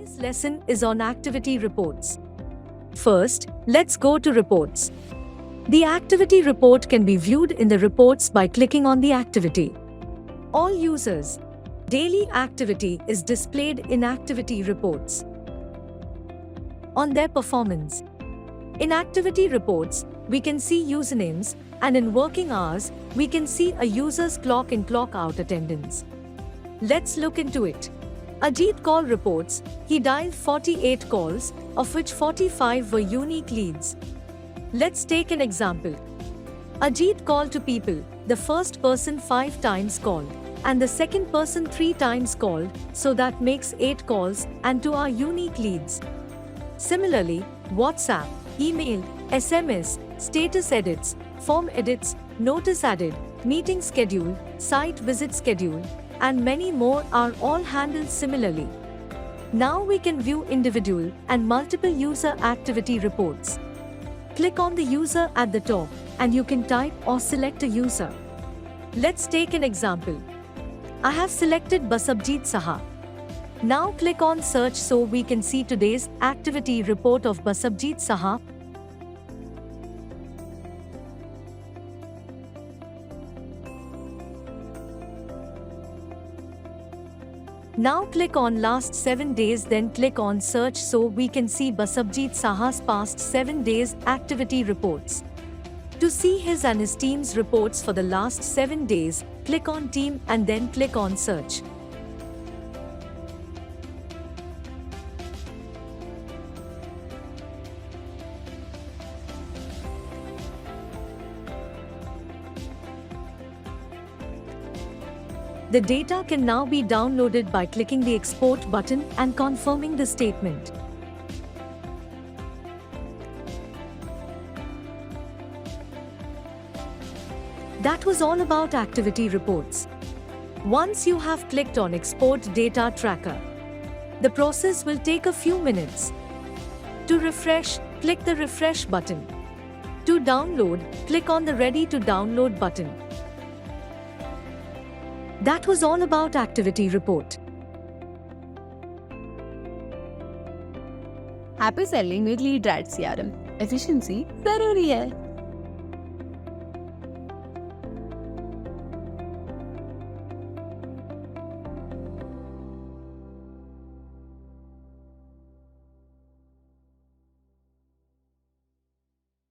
Today's lesson is on activity reports. First, let's go to reports. The activity report can be viewed in the reports by clicking on the activity. All users' daily activity is displayed in activity reports. On their performance. In activity reports, we can see usernames, and in working hours, we can see a user's clock in clock out attendance. Let's look into it. Ajit call reports, he dialed 48 calls, of which 45 were unique leads. Let's take an example. Ajit called to people, the first person 5 times called, and the second person 3 times called, so that makes 8 calls, and to our unique leads. Similarly, WhatsApp, email, SMS, status edits, form edits, notice added, meeting schedule, site visit schedule, and many more are all handled similarly. Now we can view individual and multiple user activity reports. Click on the user at the top, and you can type or select a user. Let's take an example. I have selected Basabjeet Saha. Now click on search so we can see today's activity report of Basabjeet Saha. Now click on last 7 days, then click on search so we can see Basabjeet Saha's past 7 days activity reports. To see his and his team's reports for the last 7 days, click on team and then click on search. The data can now be downloaded by clicking the export button and confirming the statement. That was all about activity reports. Once you have clicked on export data tracker, the process will take a few minutes. To refresh, click the refresh button. To download, click on the ready to download button. That was all about activity report. Happy selling with Leadrat CRM. Efficiency जरूरी है.